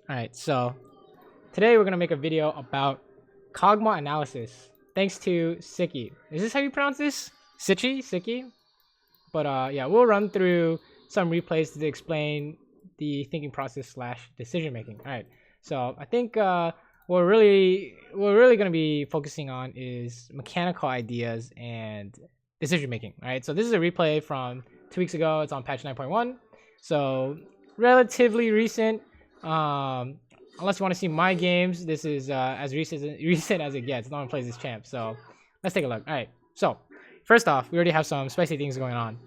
Alright, so today we're gonna make a video about Kog'Maw analysis. Thanks to Siki. Is this how you pronounce this? Siki? But yeah, we'll run through some replays to explain the thinking process slash decision making. Alright, so I think what we're really gonna be focusing on is mechanical ideas and decision making. Alright, so this is a replay from 2 weeks ago. It's on patch 9.1, so relatively recent. Unless you want to see my games, this is as recent as it gets. No one plays this champ, so let's take a look. All right, so first off, we already have some spicy things going on.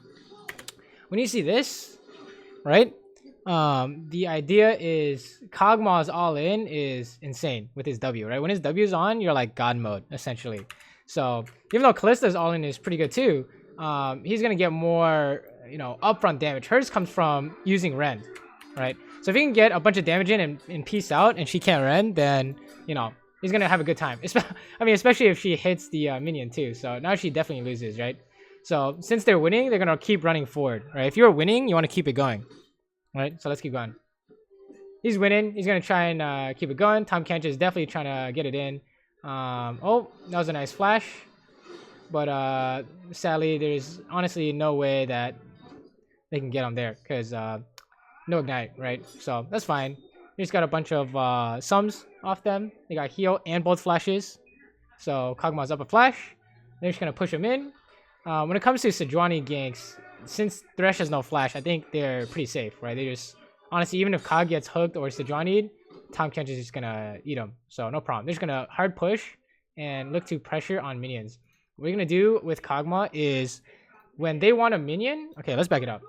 When you see this, right, the idea is Kog'Maw's all-in is insane with his W, right? When his W is on, you're like God mode, essentially. So even though Kallista's all-in is pretty good too, he's going to get more, upfront damage. Hers comes from using Ren, right? So if he can get a bunch of damage in and peace out and she can't Ren, then, he's going to have a good time. I mean, especially if she hits the minion too. So now she definitely loses, right? So since they're winning, they're going to keep running forward, right? If you're winning, you want to keep it going, right? So let's keep going. He's winning. He's going to try and keep it going. Tahm Kench is definitely trying to get it in. Oh, that was a nice flash. But sadly, there's honestly no way that they can get him there because no ignite, right? So that's fine. They just got a bunch of sums off them. They got heal and both flashes. So Kog'Maw's up a flash. They're just going to push him in. When it comes to Sejuani ganks, since Thresh has no flash, I think they're pretty safe, right? They just, honestly, even if Kog gets hooked or Sejuani'd, Tahm Kench is just going to eat him. So no problem. They're just going to hard push and look to pressure on minions. What we're going to do with Kog'Maw is when they want a minion... Okay, let's back it up.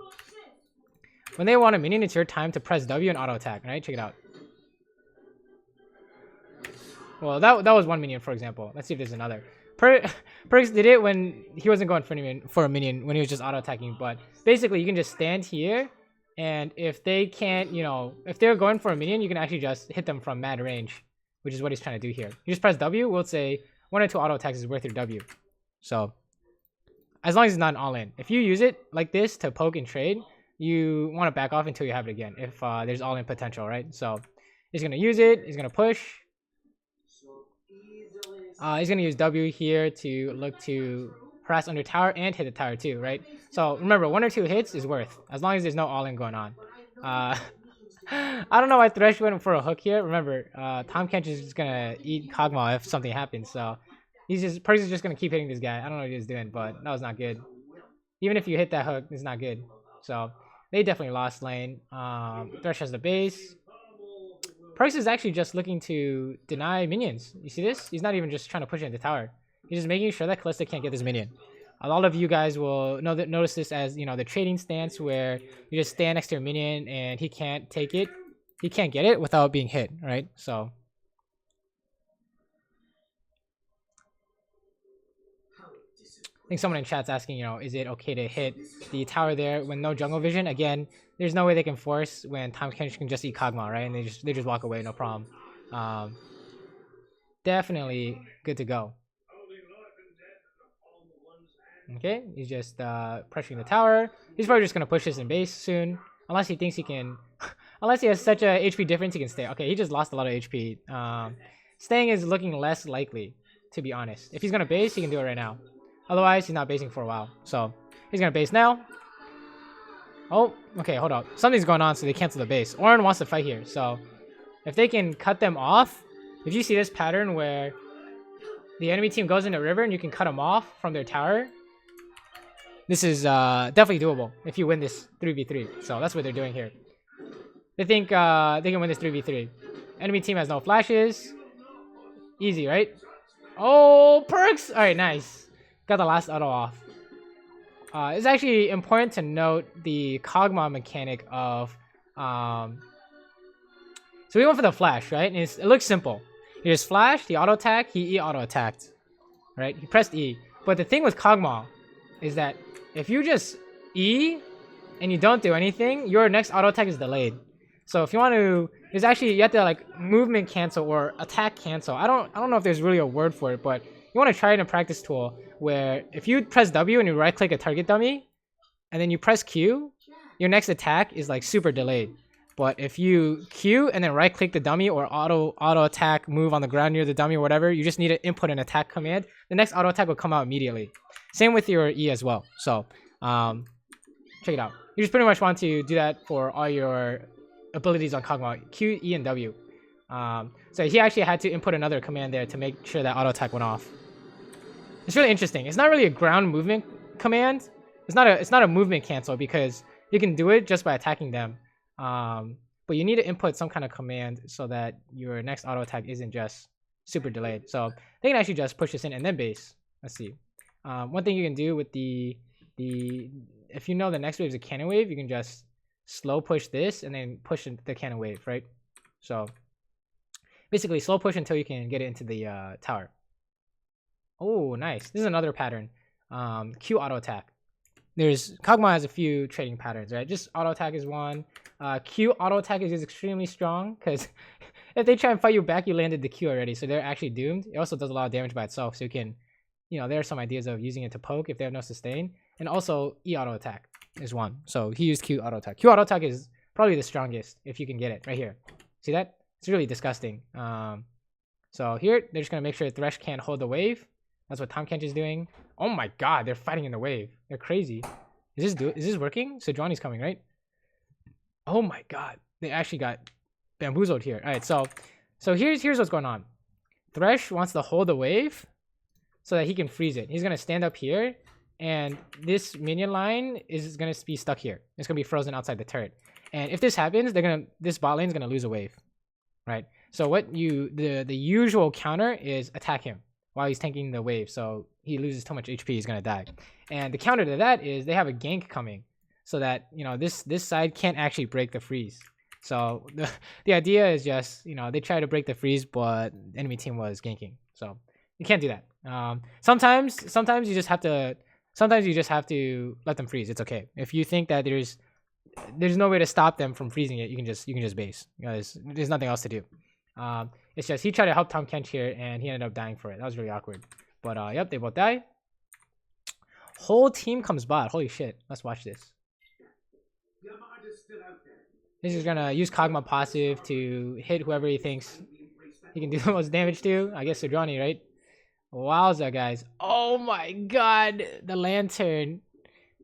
When they want a minion, it's your time to press W and auto attack, right? Check it out. Well, that was one minion, for example. Let's see if there's another. Perkz did it when he wasn't going for a minion, when he was just auto attacking. But basically, you can just stand here, and if they can't, if they're going for a minion, you can actually just hit them from mad range, which is what he's trying to do here. You just press W. We'll say 1 or 2 auto attacks is worth your W. So as long as it's not an all-in. If you use it like this to poke and trade, you want to back off until you have it again if there's all-in potential, right? So he's going to use it. He's going to push. He's going to use W here to look to harass under tower and hit the tower too, right? So remember, 1 or 2 hits is worth, as long as there's no all-in going on. I don't know why Thresh went for a hook here. Remember, Tahm Kench is just going to eat Kog'Maw if something happens. So Perkz is just going to keep hitting this guy. I don't know what he's doing, but that was not good. Even if you hit that hook, it's not good. So they definitely lost lane. Thresh has the base. Perkz is actually just looking to deny minions. You see this? He's not even just trying to push it into tower. He's just making sure that Kalista can't get this minion. A lot of you guys will notice this as, the trading stance where you just stand next to your minion and he can't take it. He can't get it without being hit, right? So I think someone in chat's asking, is it okay to hit the tower there when no jungle vision? Again, there's no way they can force when Tahm Kench can just eat Kog'Maw, right? And they just walk away, no problem. Definitely good to go. Okay, he's just pressuring the tower. He's probably just gonna push this in base soon, unless he thinks he can. Unless he has such a HP difference, he can stay. Okay, he just lost a lot of HP. Staying is looking less likely, to be honest. If he's gonna base, he can do it right now. Otherwise, he's not basing for a while. So he's gonna base now. Oh, okay, hold up. Something's going on, so they cancel the base. Orin wants to fight here, so if they can cut them off, if you see this pattern where the enemy team goes into river and you can cut them off from their tower, this is definitely doable if you win this 3v3. So that's what they're doing here. They think they can win this 3v3. Enemy team has no flashes. Easy, right? Oh, Perkz! Alright, nice. Got the last auto off. It's actually important to note the Kog'Maw mechanic of... so we went for the flash, right? And it looks simple. He just flashed, he auto attacked, he auto attacked. Right? He pressed E. But the thing with Kog'Maw is that if you just E and you don't do anything, your next auto attack is delayed. So if you want to... There's actually... You have to like movement cancel or attack cancel. I don't know if there's really a word for it, but you want to try it in a practice tool where if you press W and you right click a target dummy and then you press Q, your next attack is like super delayed. But if you Q and then right click the dummy or auto attack move on the ground near the dummy or whatever, you just need to input an attack command. The next auto attack will come out immediately. Same with your E as well. So check it out. You just pretty much want to do that for all your abilities on Kog'Maw. Q, E, and W. So he actually had to input another command there to make sure that auto attack went off. It's really interesting. It's not really a ground movement command. It's not a movement cancel because you can do it just by attacking them. But you need to input some kind of command so that your next auto attack isn't just super delayed. So they can actually just push this in and then base. Let's see. One thing you can do with the if you know the next wave is a cannon wave, you can just slow push this and then push the cannon wave, right? So basically slow push until you can get it into the tower. Oh, nice. This is another pattern. Q auto attack. Kog'Maw has a few trading patterns, right? Just auto attack is one. Q auto attack is extremely strong because if they try and fight you back, you landed the Q already, so they're actually doomed. It also does a lot of damage by itself, so you can, there are some ideas of using it to poke if they have no sustain. And also E auto attack is one. So he used Q auto attack. Q auto attack is probably the strongest if you can get it right here. See that? It's really disgusting. So here they're just gonna make sure Thresh can't hold the wave. That's what Tahm Kench is doing. Oh my god, they're fighting in the wave. They're crazy. Is this working? Sejuani's coming, right? Oh my god. They actually got bamboozled here. Alright, so here's what's going on. Thresh wants to hold the wave so that he can freeze it. He's gonna stand up here, and this minion line is gonna be stuck here. It's gonna be frozen outside the turret. And if this happens, this bot lane is gonna lose a wave. Right? So what the usual counter is attack him while he's tanking the wave, so he loses too much HP, he's gonna die. And the counter to that is they have a gank coming, so that this side can't actually break the freeze. So the idea is just they try to break the freeze, but the enemy team was ganking, so you can't do that. Sometimes you just have to let them freeze. It's okay if you think that there's no way to stop them from freezing it. You can just base. There's nothing else to do. It's just he tried to help Tahm Kench here and he ended up dying for it. That was really awkward. But yep, they both die. Whole team comes bot. Holy shit. Let's watch this. This is gonna use Kog'Maw passive to hit whoever he thinks he can do the most damage to. I guess Sejuani, right? Wowza, guys. Oh my god. The lantern.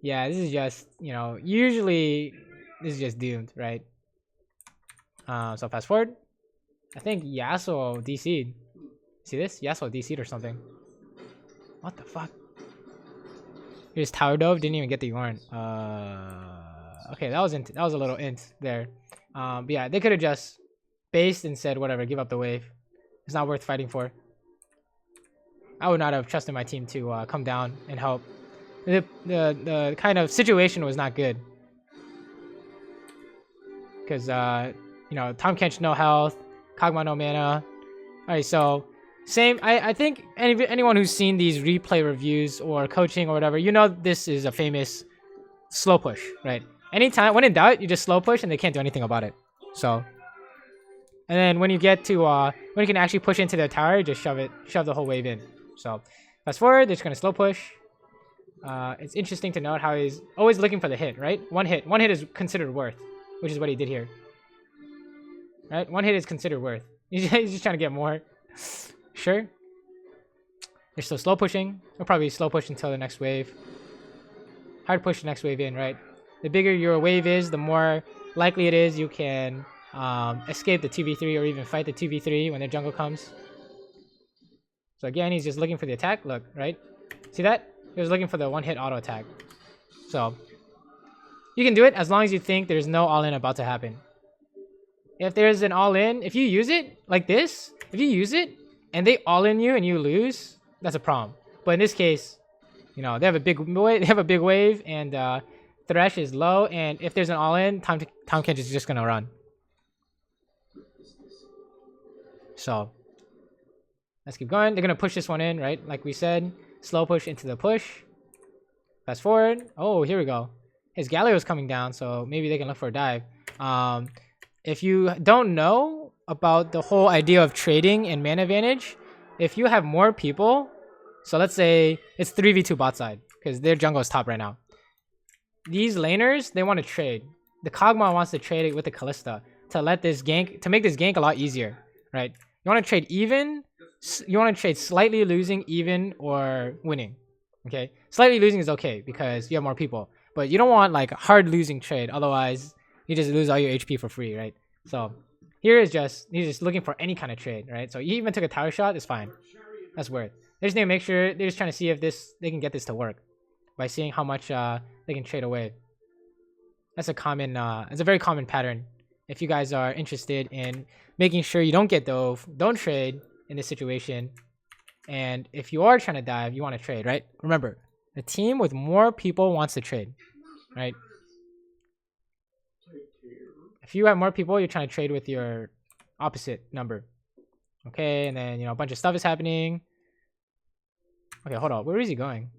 Yeah, this is just, usually this is just doomed, right? So fast forward. I think Yasuo DC'd. See this? Yasuo DC'd or something. What the fuck? Here's Tower Dove. Didn't even get the Yorn. Okay, that was a little int there. But yeah, they could have just based and said whatever, give up the wave. It's not worth fighting for. I would not have trusted my team to come down and help. The kind of situation was not good. Because Tahm Kench no health, Kog'Maw no mana. Alright, so same. I think anyone who's seen these replay reviews or coaching or whatever, this is a famous slow push, right? Anytime when in doubt, you just slow push and they can't do anything about it. So, and then when you get to when you can actually push into the tower, just shove the whole wave in. So fast forward, they're just gonna slow push. It's interesting to note how he's always looking for the hit, right? One hit is considered worth, which is what he did here. Right? One hit is considered worth. He's just trying to get more. Sure. They're still slow pushing. They'll probably slow push until the next wave. Hard push the next wave in, right? The bigger your wave is, the more likely it is you can escape the 2v3 or even fight the 2v3 when their jungle comes. So again, he's just looking for the attack. Look, right? See that? He was looking for the one-hit auto attack. So you can do it as long as you think there's no all-in about to happen. If there's an all-in, if you use it like this, if you use it and they all-in you and you lose, that's a problem. But in this case, they have a big wave, and Thresh is low, and if there's an all-in, Tahm Kench is just gonna run. So let's keep going. They're gonna push this one in, right? Like we said, slow push into the push. Fast forward. Oh, here we go. His Galio is coming down, so maybe they can look for a dive. If you don't know about the whole idea of trading and mana advantage, if you have more people, so let's say it's 3v2 bot side, because their jungle is top right now. These laners, they want to trade. the Kog'Maw wants to trade it with the Kalista to let this gank, to make this gank a lot easier, right? You want to trade even, you want to trade slightly losing, even, or winning. Okay, slightly losing is okay because you have more people, but you don't want like a hard losing trade. Otherwise, you just lose all your HP for free, right? So here is just, he's just looking for any kind of trade, right? So he even took a tower shot. It's fine. That's worth. They just need to make sure, they're just trying to see if they can get this to work by seeing how much they can trade away. That's a common, it's a very common pattern. If you guys are interested in making sure you don't get dove, don't trade in this situation. And if you are trying to dive, you want to trade, right? Remember, the team with more people wants to trade, right? If you have more people, you're trying to trade with your opposite number. Okay, and then, you know, a bunch of stuff is happening. Okay, hold on. Where is he going?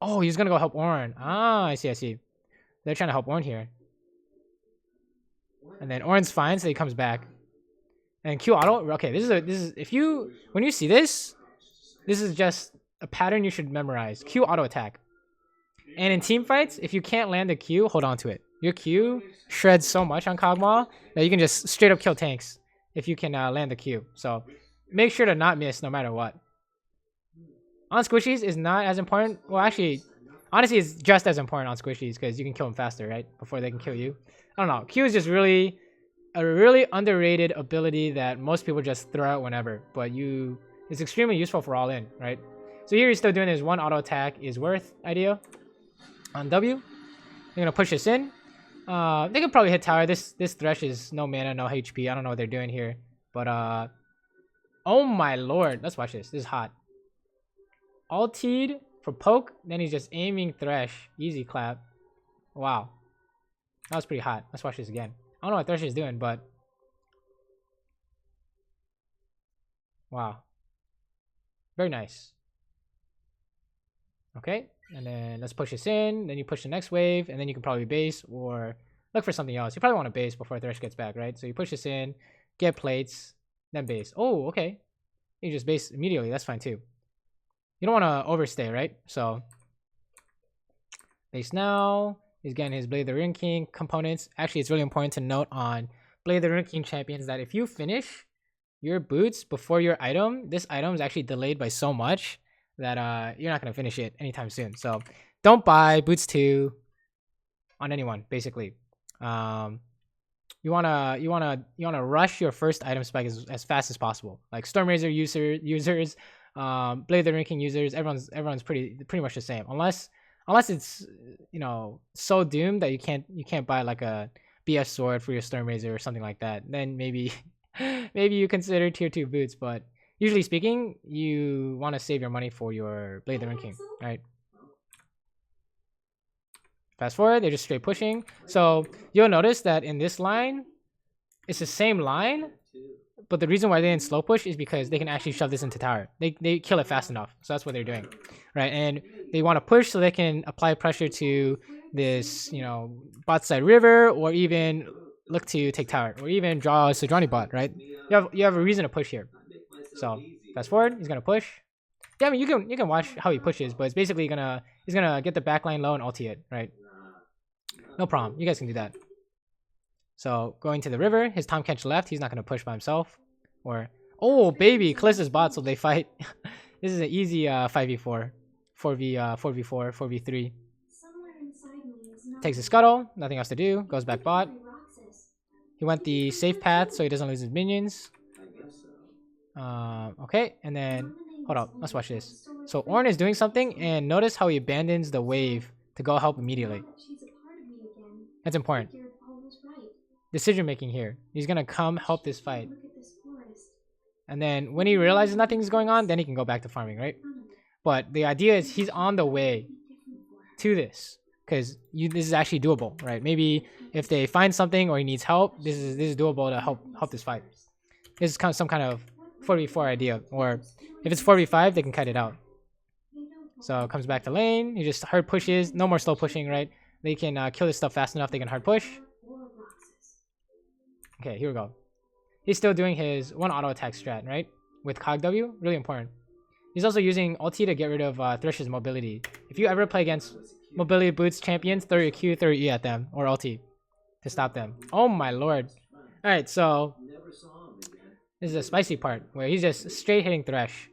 Oh, he's going to go help Ornn. Ah, I see, I see. They're trying to help Ornn here. And then Ornn's fine, so he comes back. And Q auto. Okay, this is if you, when you see this, this is just a pattern you should memorize. Q auto attack. And in team fights, if you can't land the Q, hold on to it. Your Q shreds so much on Kog'Maw that you can just straight up kill tanks if you can land the Q. So make sure to not miss no matter what. On squishies is not as important. Well, actually, honestly, it's just as important on squishies because you can kill them faster, right? Before they can kill you. I don't know. Q is just really a really underrated ability that most people just throw out whenever, but it's extremely useful for all in, right? So here he's still doing his one auto attack is worth idea on W. They're gonna push this in. They could probably hit tower. This Thresh is no mana, no HP. I don't know what they're doing here, but oh my lord, let's watch this. This is hot. Ultied for poke, then he's just aiming Thresh. Easy clap. Wow, that was pretty hot. Let's watch this again. I don't know what Thresh is doing, but wow, very nice. Okay, and then let's push this in. Then you push the next wave, and then you can probably base or look for something else. You probably want to base before Thresh gets back, right? So you push this in, get plates, then base. Oh, okay. You just base immediately. That's fine too. You don't want to overstay, right? So base now. He's getting his Blade of the Ruined King components. Actually, it's really important to note on Blade of the Ruined King champions that if you finish your boots before your item, this item is actually delayed by so much that you're not going to finish it anytime soon. So don't buy boots 2 on anyone, basically. You wanna rush your first item spike as fast as possible. Like Storm Razor users, Blade of the Ruined King users, everyone's pretty much the same. Unless it's, you know, so doomed that you can't buy like a BS sword for your Storm Razor or something like that. Then maybe you consider tier 2 boots, but usually speaking, you want to save your money for your Blade of the Ruined King, right? Fast forward, they're just straight pushing. So you'll notice that in this line, it's the same line, but the reason why they didn't slow push is because they can actually shove this into tower. They kill it fast enough, so that's what they're doing, right? And they want to push so they can apply pressure to this, you know, bot side river, or even look to take tower, or even draw a Sojourning bot, right? You have a reason to push here. So fast forward, he's gonna push. Yeah, I mean you can watch how he pushes, but it's basically he's gonna get the backline low and ulti it, right? No problem. You guys can do that. So going to the river, his Tom Kench left. He's not gonna push by himself. Or oh baby, Kalista's bot, so they fight. This is an easy 5v4, 4v4, 4v3. Takes a scuttle, nothing else to do. Goes back bot. He went the safe path so he doesn't lose his minions. Okay, and then hold up, let's watch this. So Ornn is doing something, and notice how he abandons the wave to go help immediately. That's important. Decision making here. He's gonna come help this fight. And then when he realizes nothing's going on, then he can go back to farming, right? But the idea is he's on the way to this, because this is actually doable, right? Maybe if they find something or he needs help, this is doable to help this fight. This is kind of some kind of 4v4 idea, or if it's 4v5, they can cut it out. So comes back to lane. He just hard pushes. No more slow pushing, right? They can kill this stuff fast enough. They can hard push. Okay, here we go. He's still doing his one auto attack strat, right? With Cog really important. He's also using ulti to get rid of Thresh's mobility. If you ever play against mobility boots champions, throw your Q, throw your E at them, or ulti to stop them. Oh my lord. Alright, so this is a spicy part where he's just straight hitting Thresh.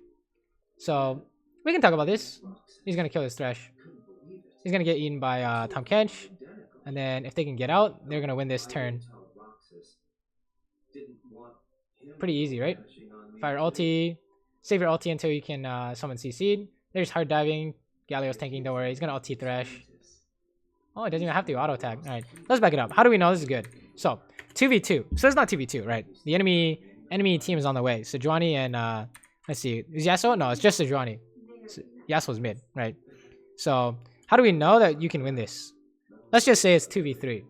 So we can talk about this. He's gonna kill this Thresh. He's gonna get eaten by Tahm Kench. And then if they can get out, they're gonna win this turn. Pretty easy, right? Fire ulti. Save your ulti until you can summon CC'd. There's hard diving. Galio's tanking, don't worry. He's gonna ulti Thresh. Oh, it doesn't even have to auto tag. Alright, let's back it up. How do we know this is good? So, 2v2. So it's not 2v2, right? The enemy team is on the way. Sejuani and let's see. Is Yasuo? No, it's just Sejuani. Yasuo's mid, right? So, how do we know that you can win this? Let's just say it's 2v3.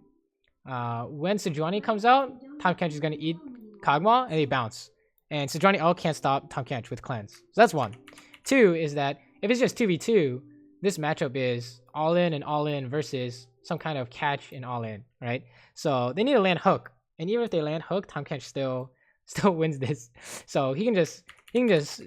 When Sejuani comes out, Tahm Kench is gonna eat Kog'Maw and they bounce. And Sejuani all can't stop Tahm Kench with cleanse. So that's one. Two is that if it's just 2v2, this matchup is all in and all in versus some kind of catch and all in, right? So they need to land hook. And even if they land hook, Tahm Kench still wins this. So he can just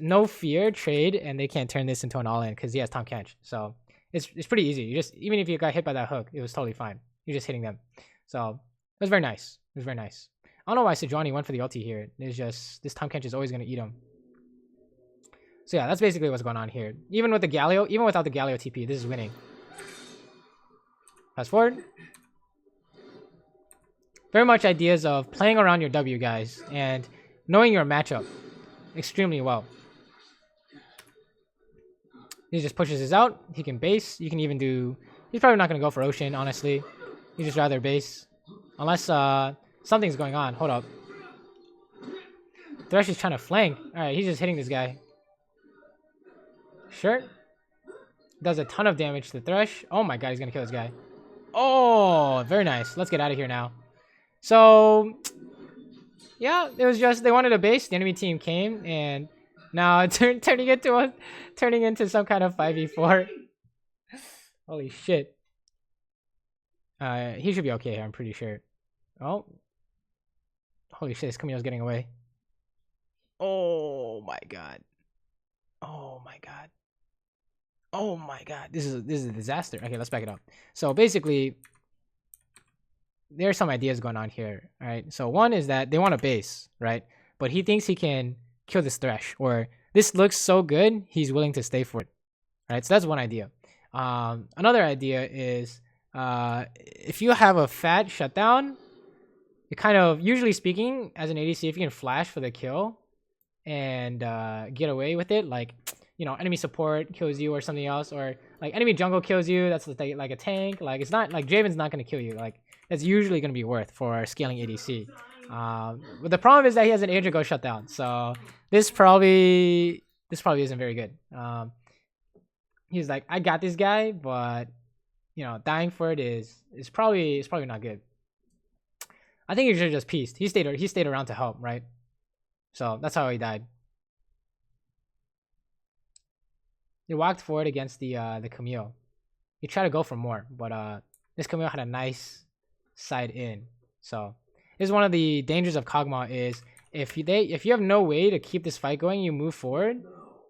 no fear trade and they can't turn this into an all in because he has Tahm Kench. So it's pretty easy. You just, even if you got hit by that hook, it was totally fine. You're just hitting them. So it was very nice. It was very nice. I don't know why Sejuani went for the ulti here. It's just this Tahm Kench is always gonna eat him. So yeah, that's basically what's going on here. Even with the Galio, even without the Galio TP, this is winning. Fast forward. Very much ideas of playing around your W, guys, and knowing your matchup extremely well. He just pushes this out. He can base. You can even do... He's probably not going to go for Ocean, honestly. He'd just rather base. Unless something's going on. Hold up. Thresh is trying to flank. Alright, he's just hitting this guy. Sure. Does a ton of damage to Thresh. Oh my god, he's gonna kill this guy. Oh, very nice. Let's get out of here now. So, yeah, it was just they wanted a base. The enemy team came, and now turning into some kind of 5v4. Holy shit. He should be okay here. I'm pretty sure. Oh, holy shit! This Camille's getting away. Oh my god. Oh my god. Oh my god, this is a disaster. Okay, let's back it up. So basically, there are some ideas going on here. All right. So one is that they want a base, right? But he thinks he can kill this Thresh, or this looks so good, he's willing to stay for it. Right. So that's one idea. Another idea is if you have a fat shutdown, you kind of, usually speaking, as an ADC, if you can flash for the kill and get away with it, like, you know, enemy support kills you or something else, or like enemy jungle kills you, that's like a tank. Like, it's not like Draven's not going to kill you. Like, that's usually going to be worth for scaling ADC. But the problem is that he has an Adrigo shutdown, so this probably isn't very good. He's like, I got this guy, but you know, dying for it is probably not good. I think he should have just pieced. He stayed around to help, right? So that's how he died. He walked forward against the Camille. He tried to go for more, but this Camille had a nice side in. So this is one of the dangers of Kog'Maw is if you have no way to keep this fight going, you move forward,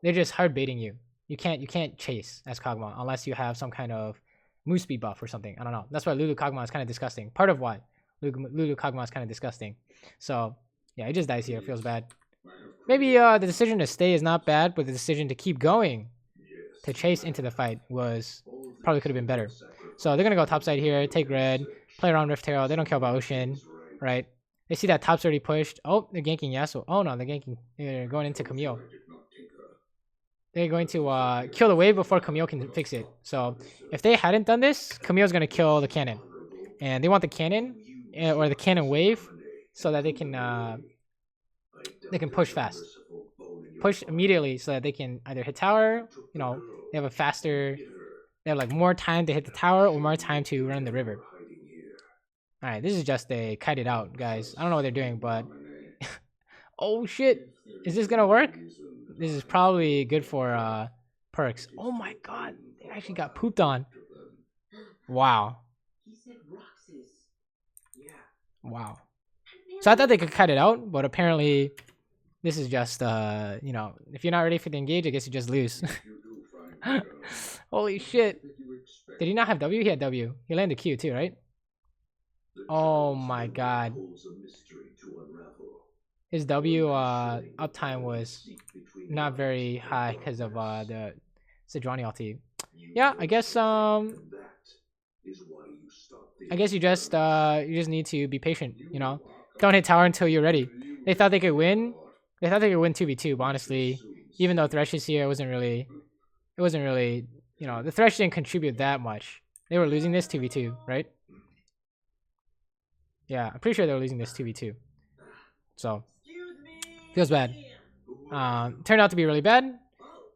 they're just hard baiting you. You can't chase as Kog'Maw unless you have some kind of move speed buff or something. I don't know. That's why Lulu Kog'Maw is kind of disgusting. Part of why Lulu Kog'Maw is kind of disgusting. So yeah, he just dies here. It feels bad. Maybe the decision to stay is not bad, but the decision to keep going, to chase into the fight, was probably could have been better. So they're gonna go topside here, take red, play around Rift Herald. They don't care about Ocean, right? They see that top's already pushed. Oh, they're ganking Yasuo. Oh no, they're going into Camille. They're going to kill the wave before Camille can fix it. So if they hadn't done this, Camille's gonna kill the cannon, and they want the cannon or the cannon wave so that they can push fast, push immediately, so that they can either hit tower. You know, they have like more time to hit the tower or more time to run the river. All right, this is just a kite it out, guys. I don't know what they're doing, but oh shit, is this gonna work? This is probably good for Perkz. Oh my god, they actually got pooped on. Wow. Wow. So I thought they could cut it out, but apparently this is just you know, if you're not ready for the engage, I guess you just lose. Holy shit. Did he not have W? He had W. He landed Q too, right? Oh my god. His W uptime was not very high because of the Sidrani ulti. Yeah, I guess you just need to be patient, you know. Don't hit tower until you're ready. They thought they could win. They thought they could win 2v2, but honestly, even though Thresh is here, it wasn't really, you know, the Thresh didn't contribute that much. They were losing this 2v2, right? Yeah, I'm pretty sure they were losing this 2v2. So, feels bad. Turned out to be really bad.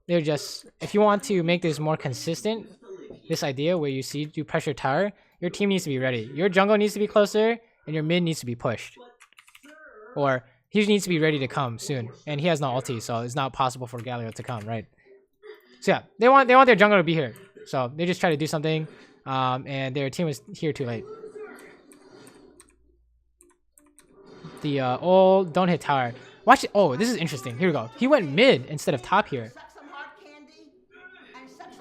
They're just, if you want to make this more consistent, this idea where you do pressure tower, your team needs to be ready. Your jungle needs to be closer, and your mid needs to be pushed. Or he needs to be ready to come soon, and he has no ulti, so it's not possible for Galio to come, right? So yeah, they want their jungle to be here, so they just try to do something, and their team was here too late. The old don't hit tower. Watch it. Oh, this is interesting. Here we go. He went mid instead of top here.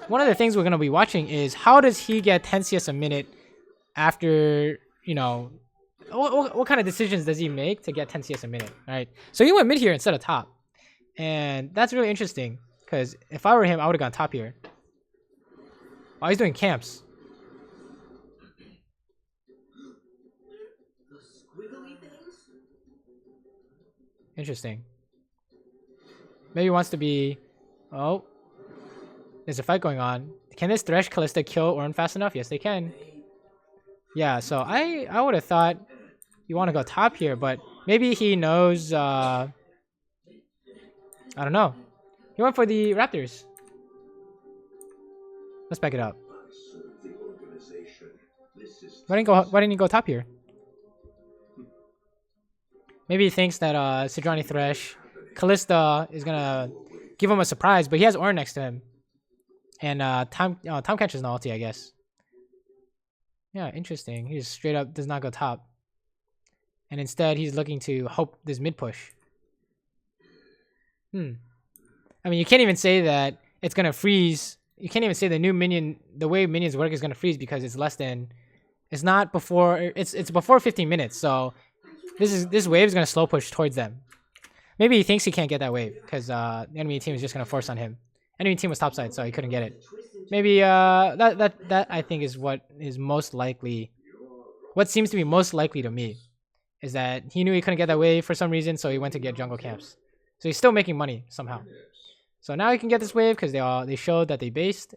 One of the things we're gonna be watching is how does he get 10 CS a minute after, you know, what kind of decisions does he make to get 10 CS a minute, right? So he went mid here instead of top. And that's really interesting, because if I were him, I would have gone top here. Oh, he's doing camps. Interesting. Maybe he wants to be... Oh. There's a fight going on. Can this Thresh Callista kill Ornn fast enough? Yes, they can. Yeah, so I would have thought you want to go top here, but maybe he knows... I don't know. He went for the Raptors. Let's back it up. Why didn't he go top here? Maybe he thinks that Sidrani Thresh Callista is gonna give him a surprise, but he has Ornn next to him. And Tom catches an ulti, I guess. Yeah, interesting. He just straight up does not go top. And instead he's looking to hope this mid push. I mean, you can't even say that it's gonna freeze. You can't even say the new minion, the way minions work, is gonna freeze because it's less than, it's not before, it's before 15 minutes. So this wave is gonna slow push towards them. Maybe he thinks he can't get that wave because the enemy team is just gonna force on him. Enemy team was topside, so he couldn't get it. Maybe that I think is what is most likely. What seems to be most likely to me is that he knew he couldn't get that wave for some reason, so he went to get jungle camps. So he's still making money somehow. So now he can get this wave because they showed that they based,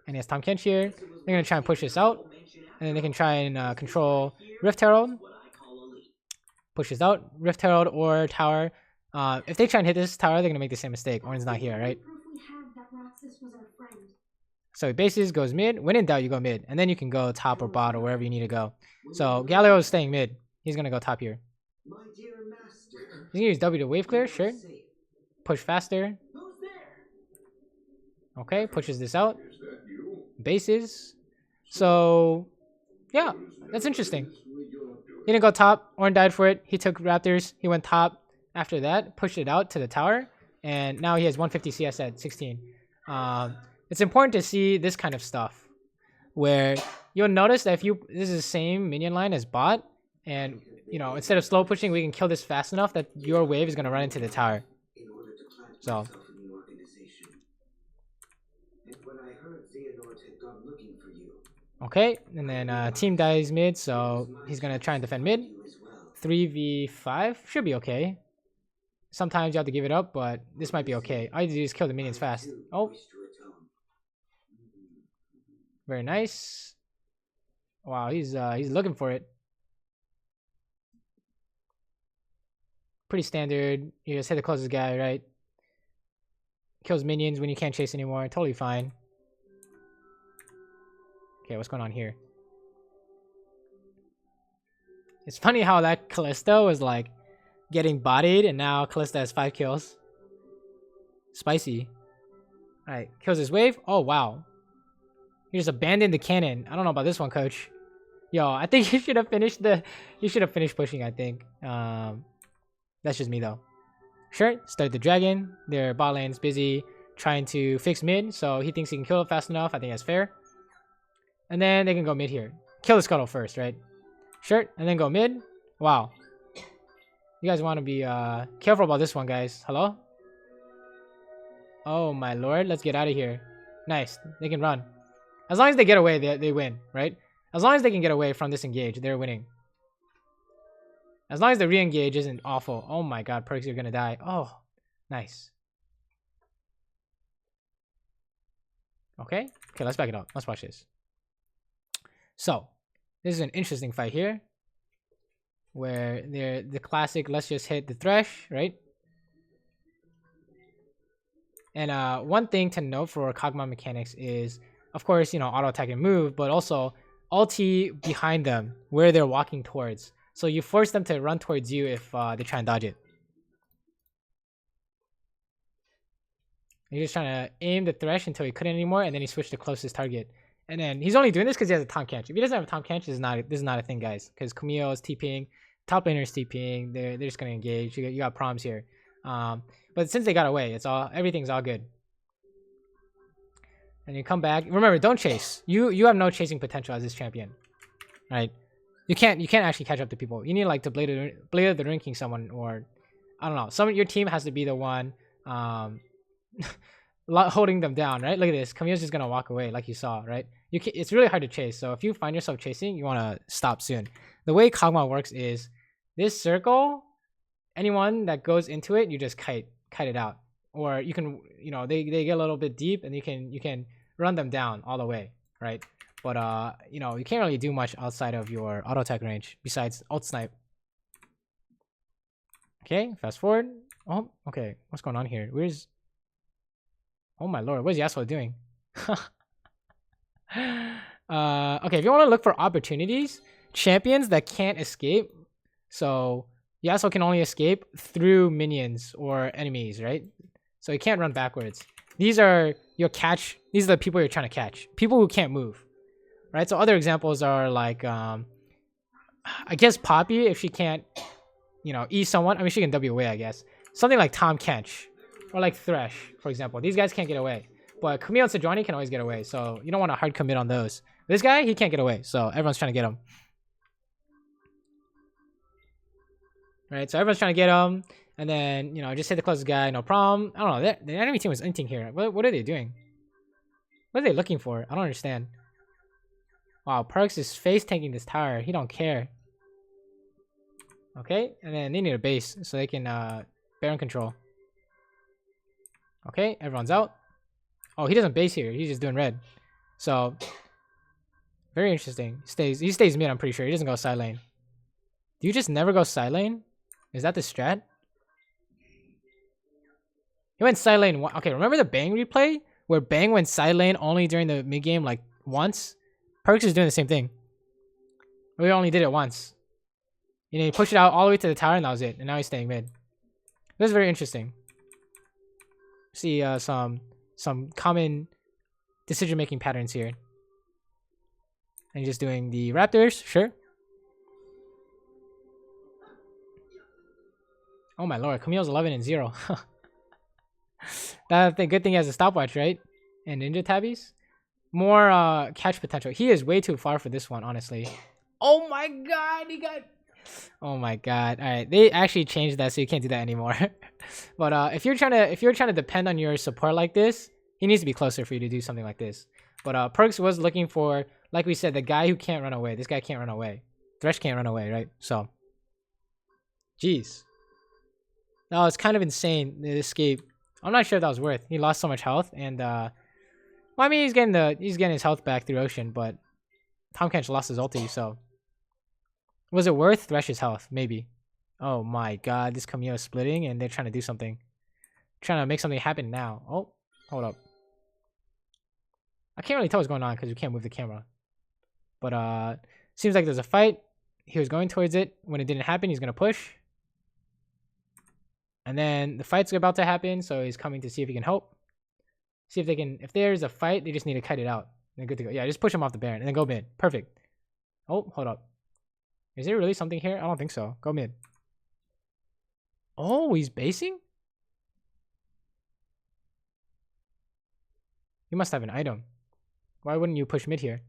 and he has Tahm Kench here. They're gonna try and push this out, and then they can try and control Rift Herald. Push this out, Rift Herald or tower. If they try and hit this tower, they're gonna make the same mistake. Ornn's not here, right? So he bases, goes mid. When in doubt, you go mid, and then you can go top or bot or wherever you need to go. So Galio is staying mid. He's gonna go top here. He's gonna use W to wave clear, sure. Push faster. Okay, pushes this out. Bases. So yeah, that's interesting. He didn't go top. Ornn died for it. He took Raptors. He went top. After that, pushed it out to the tower, and now he has 150 CS at 16. It's important to see this kind of stuff, where you'll notice that if this is the same minion line as bot, and you know, instead of slow pushing, we can kill this fast enough that your wave is gonna run into the tower. So. Okay, and then team dies mid, so he's gonna try and defend mid. 3v5 should be okay. Sometimes you have to give it up, but this might be okay. All you have to do is kill the minions fast. Oh. Very nice. Wow, he's looking for it. Pretty standard. You just hit the closest guy, right? Kills minions when you can't chase anymore. Totally fine. Okay, what's going on here? It's funny how that Callista was like getting bodied, and now Callista has 5 kills. Spicy. Alright, kills his wave. Oh, wow. He just abandoned the cannon. I don't know about this one, coach. Yo, I think you should have finished pushing, I think. That's just me, though. Sure, started the dragon. Their bot lane's busy trying to fix mid, so he thinks he can kill it fast enough. I think that's fair. And then they can go mid here. Kill the scuttle first, right? Sure. And then go mid. Wow. You guys want to be careful about this one, guys. Hello? Oh my lord. Let's get out of here. Nice. They can run. As long as they get away, they win, right? As long as they can get away from this engage, they're winning. As long as the re-engage isn't awful. Oh my god, Perkz, you're gonna die. Oh, nice. Okay, let's back it up. Let's watch this. So, this is an interesting fight here. Where they're the classic, let's just hit the thresh, right? And one thing to note for Kog'Maw mechanics is, of course, you know, auto attack and move, but also ulti behind them where they're walking towards. So you force them to run towards you if they try and dodge it. You're just trying to aim the thresh until he couldn't anymore, and then he switched to closest target. And then he's only doing this because he has a Tom Catch. If he doesn't have a Tom Catch, this is not a thing, guys. Because Qwelz is TPing, top laner is TPing. They're just gonna engage. You got proms here. But since they got away, everything's all good. And you come back. Remember, don't chase. You have no chasing potential as this champion, right? You can't actually catch up to people. You need like to blade of the ring king someone, or I don't know. Your team has to be the one holding them down, right? Look at this. Qwelz just gonna walk away like you saw, right? It's really hard to chase. So if you find yourself chasing, you want to stop soon. The way Kog'Maw works is this circle. Anyone that goes into it, you just kite it out, or you can, you know, they get a little bit deep, and you can run them down all the way, right? But you know, you can't really do much outside of your auto attack range besides ult snipe. Okay, fast forward. Oh, okay, what's going on here? Where's? Oh my lord, what is Yasuo doing? Okay, if you want to look for opportunities, champions that can't escape. So Yasuo can only escape through minions or enemies, right? So you can't run backwards. These are your catch. These are the people you're trying to catch. People who can't move, right? So other examples are like, I guess Poppy, if she can't, you know, E someone. I mean, she can W away, I guess. Something like Tom Kench or like Thresh, for example. These guys can't get away. But Camille and Sejuani can always get away. So you don't want to hard commit on those. This guy, he can't get away. So everyone's trying to get him. Right, so everyone's trying to get him. And then, you know, just hit the closest guy, no problem. I don't know. The enemy team was inting here. What are they doing? What are they looking for? I don't understand. Wow, Perkz is face tanking this tower. He don't care. Okay, and then they need a base so they can Baron control. Okay, everyone's out. Oh, he doesn't base here. He's just doing red. So, very interesting. He stays mid, I'm pretty sure. He doesn't go side lane. Do you just never go side lane? Is that the strat? He went side lane. Okay, remember the Bang replay? Where Bang went side lane only during the mid game like once? Perkz is doing the same thing. We only did it once. You know, he pushed it out all the way to the tower and that was it. And now he's staying mid. This is very interesting. See some common decision-making patterns here. And he's just doing the Raptors, sure. Oh my lord, Camille's 11-0. That's the good thing he has a stopwatch, right? And ninja tabbies. More catch potential. He is way too far for this one, honestly. Oh my god, he got... Oh my god. Alright, they actually changed that so you can't do that anymore. But if you're trying to depend on your support like this, he needs to be closer for you to do something like this. But Perkz was looking for, like we said, the guy who can't run away. This guy can't run away. Thresh can't run away, right? So, jeez. No, it's kind of insane, the escape. I'm not sure if that was worth. He lost so much health, and well, I mean, he's getting his health back through Ocean, but Tom Kench lost his ulti, so was it worth Thresh's health? Maybe. Oh my god, this Camille is splitting, and they're trying to do something, trying to make something happen now. Oh, hold up. I can't really tell what's going on because we can't move the camera. But seems like there's a fight. He was going towards it. When it didn't happen, he's gonna push. And then the fight's about to happen, so he's coming to see if he can help. See if they can. If there's a fight, they just need to cut it out. They're good to go. Yeah, just push him off the Baron and then go mid. Perfect. Oh, hold up. Is there really something here? I don't think so. Go mid. Oh, he's basing? You must have an item. Why wouldn't you push mid here?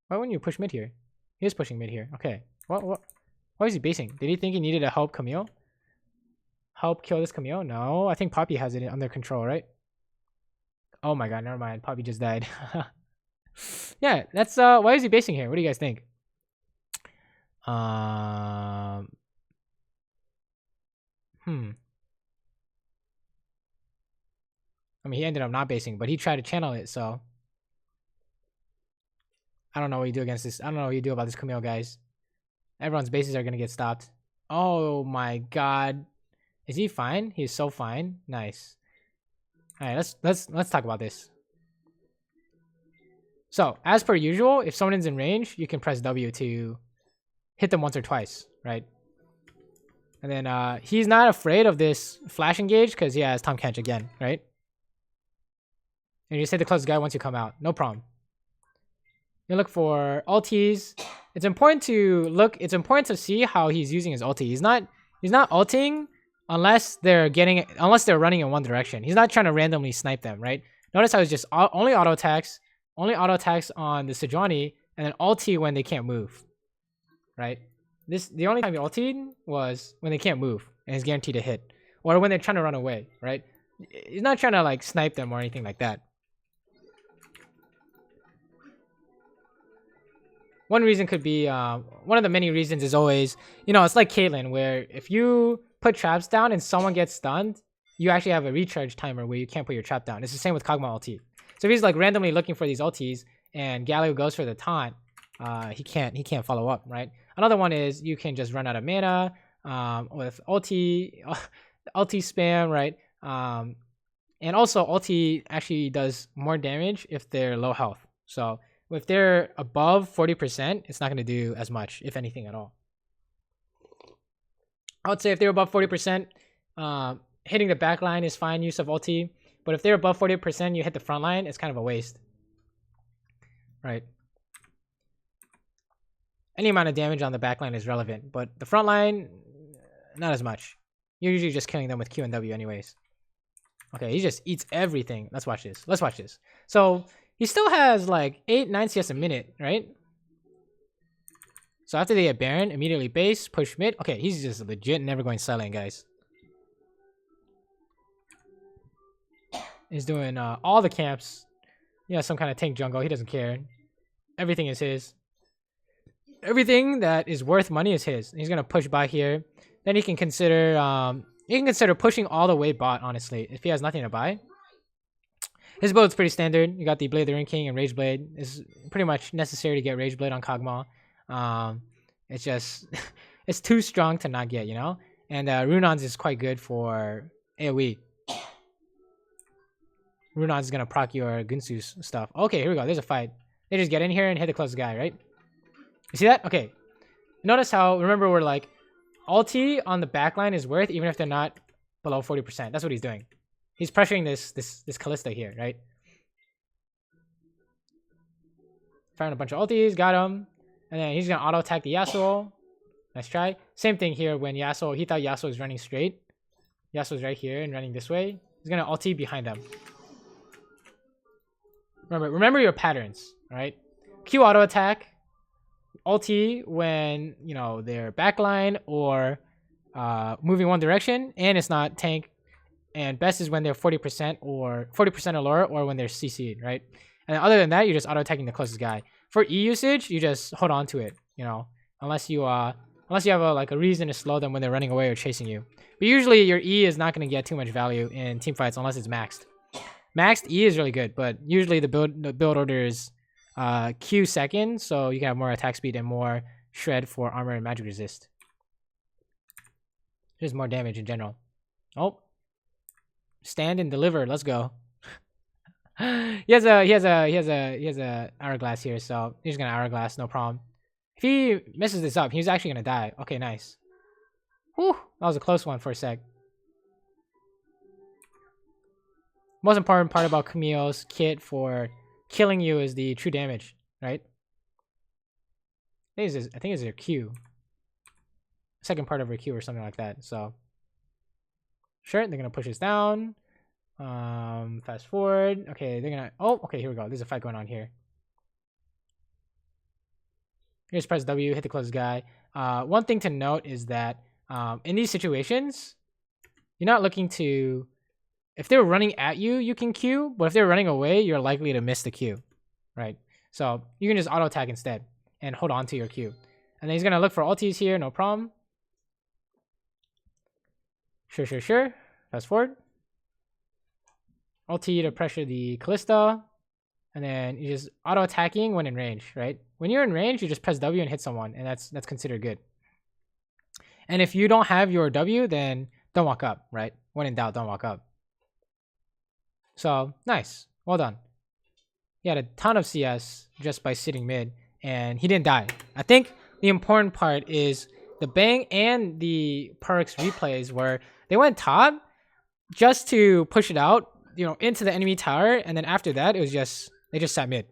Why wouldn't you push mid here? He is pushing mid here. Okay. What? Why is he basing? Did he think he needed to help Camille? Help kill this Camille? No. I think Poppy has it under control, right? Oh my god, never mind. Poppy just died. Yeah, that's why is he basing here? What do you guys think? I mean, he ended up not basing, but he tried to channel it, so I don't know what you do against this. I don't know what you do about this Camille, guys. Everyone's bases are gonna get stopped. Oh my god. Is he fine? He's so fine. Nice. Alright, let's talk about this. So, as per usual, if someone's in range, you can press W to hit them once or twice, right? And then he's not afraid of this flash engage because he has Tom Catch again, right? And you just hit the closest guy once you come out. No problem. You look for ultis. It's important to see how he's using his ulti. He's not ulting unless they're running in one direction. He's not trying to randomly snipe them, right? Notice how it's just only auto attacks on the Sejuani, and then ulti when they can't move, right? The only time he ultied was when they can't move and is guaranteed to hit, or when they're trying to run away, right? He's not trying to like snipe them or anything like that. One reason could be one of the many reasons is always, it's like Caitlyn, where if you put traps down and someone gets stunned, you actually have a recharge timer where you can't put your trap down. It's the same with Kog'Maw ulti. So if he's like randomly looking for these ultis and Galio goes for the taunt, he can't follow up, right? Another one is you can just run out of mana with ulti spam, right? And also ulti actually does more damage if they're low health. So if they're above 40%, it's not going to do as much, if anything at all. I would say if they're above 40%, hitting the back line is fine use of ulti. But if they're above 40%, you hit the front line, it's kind of a waste. Right? Any amount of damage on the back line is relevant, but the front line, not as much. You're usually just killing them with Q and W anyways. Okay, he just eats everything. Let's watch this. So he still has like 8-9 CS a minute, right? So after they get Baron, immediately base, push mid. Okay, he's just legit never going silent, guys. He's doing all the camps. Yeah, some kind of tank jungle. He doesn't care. Everything is his. Everything that is worth money is his. He's gonna push by here. Then he can consider pushing all the way bot, honestly, if he has nothing to buy. His build's pretty standard. You got the Blade of the Ring King and Rage Blade. It's pretty much necessary to get Rage Blade on Kog'Maw. It's just it's too strong to not get, And Runon's is quite good for AoE. Runon's is gonna proc your Gunsu's stuff. Okay, here we go. There's a fight. They just get in here and hit the closest guy, right? You see that? Okay. Notice how, remember, we're like, ulti on the backline is worth even if they're not below 40%. That's what he's doing. He's pressuring this Callista here, right? Firing a bunch of ultis, got him. And then he's gonna auto attack the Yasuo. Nice try. Same thing here when he thought Yasuo was running straight. Yasuo's right here and running this way. He's gonna ulti behind them. Remember your patterns, right? Q auto attack, ulti when they're backline or moving one direction, and it's not tank. And best is when they're 40% or 40% or lower, or when they're CC'd, right? And other than that, you're just auto attacking the closest guy. For E usage, you just hold on to it, unless you have a reason to slow them when they're running away or chasing you. But usually your E is not going to get too much value in team fights unless it's maxed. Maxed E is really good, but usually the build order is Q second, so you can have more attack speed and more shred for armor and magic resist. Just more damage in general. Oh, stand and deliver. Let's go. he has a hourglass here, so he's gonna hourglass, no problem. If he messes this up, he's actually gonna die. Okay, nice. Whew, that was a close one for a sec. Most important part about Camille's kit for killing you is the true damage, right? I think it's their Q. Second part of her Q or something like that. So sure, they're gonna push us down. Fast forward. Okay, they're gonna okay, here we go. There's a fight going on here. Here's press W, hit the closest guy. One thing to note is that in these situations, you're not looking to. If they're running at you, you can Q, but if they're running away, you're likely to miss the Q, right? So you can just auto attack instead and hold on to your Q. And then he's gonna look for ultis here, no problem. Sure. Fast forward. Ulti to pressure the Kalista. And then you just auto attacking when in range, right? When you're in range, you just press W and hit someone, and that's considered good. And if you don't have your W, then don't walk up, right? When in doubt, don't walk up. So nice, well done. He had a ton of CS just by sitting mid, and he didn't die. I think the important part is the Bang and the Perkz replays where they went top just to push it out, into the enemy tower, and then after that it was just they just sat mid,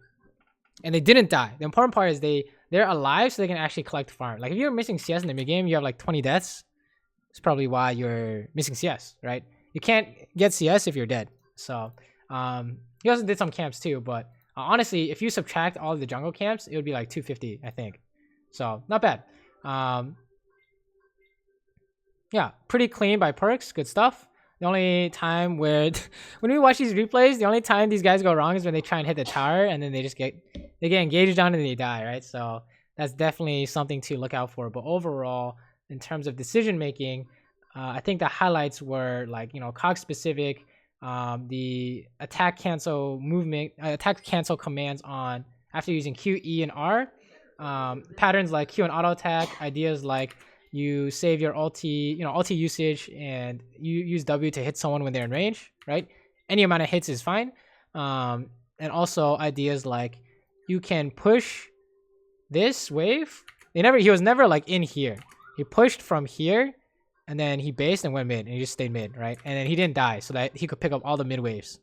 and they didn't die. The important part is they're alive, so they can actually collect farm. Like if you're missing CS in the mid game, you have like 20 deaths. It's probably why you're missing CS, right? You can't get CS if you're dead. So he also did some camps too, but honestly, if you subtract all of the jungle camps, it would be like 250, I think. So not bad. Yeah, pretty clean by Perkz. Good stuff. The only time where when we watch these replays, the only time these guys go wrong is when they try and hit the tower, and then they get engaged on and they die, right? So that's definitely something to look out for. But overall, in terms of decision making, I think the highlights were like cog specific, the attack cancel movement, attack cancel commands on after using Q, E, and R, patterns like Q and auto attack, ideas like you save your ulti, ulti usage, and you use W to hit someone when they're in range, right? Any amount of hits is fine. And also ideas like you can push this wave. He was never like in here. He pushed from here, and then he based and went mid, and he just stayed mid, right? And then he didn't die, so that he could pick up all the mid waves.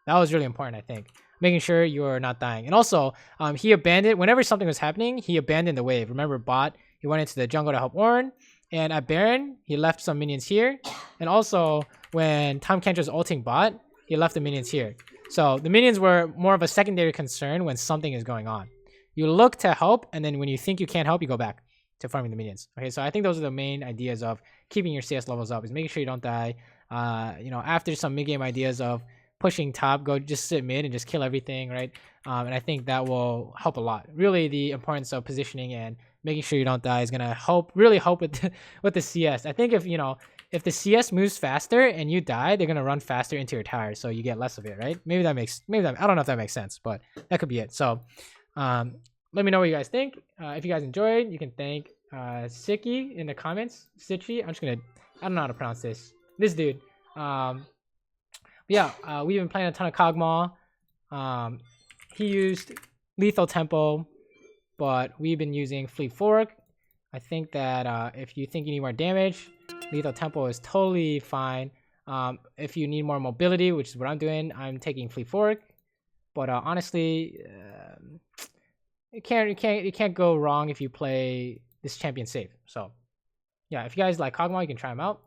That was really important, I think. Making sure you're not dying. And also, he abandoned, whenever something was happening, he abandoned the wave. Remember, bot, he went into the jungle to help Ornn. And at Baron, he left some minions here. And also, when Tom Kench was ulting bot, he left the minions here. So the minions were more of a secondary concern when something is going on. You look to help, and then when you think you can't help, you go back to farming the minions. Okay, so I think those are the main ideas of keeping your CS levels up, is making sure you don't die. After some mid-game ideas of pushing top, go just sit mid and just kill everything, right? And I think that will help a lot. Really, the importance of positioning and making sure you don't die is gonna really help with the CS. I think if the CS moves faster and you die, they're gonna run faster into your tower, so you get less of it, right? I don't know if that makes sense, but that could be it. So let me know what you guys think. If you guys enjoyed, you can thank Siki in the comments. Sichi, I don't know how to pronounce this dude. Yeah, we've been playing a ton of Kog'Maw. He used lethal tempo, but we've been using fleet fork. I think that if you think you need more damage, lethal tempo is totally fine. If you need more mobility, which is what I'm doing, I'm taking fleet fork. But honestly, it can't go wrong if you play this champion safe. So yeah, if you guys like Kog'Maw, you can try him out.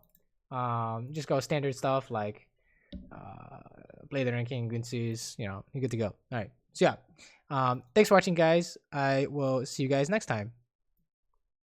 Just go standard stuff like Blade the Ranking, Gunsu's, you're good to go. All right, so yeah, thanks for watching, guys. I will see you guys next time.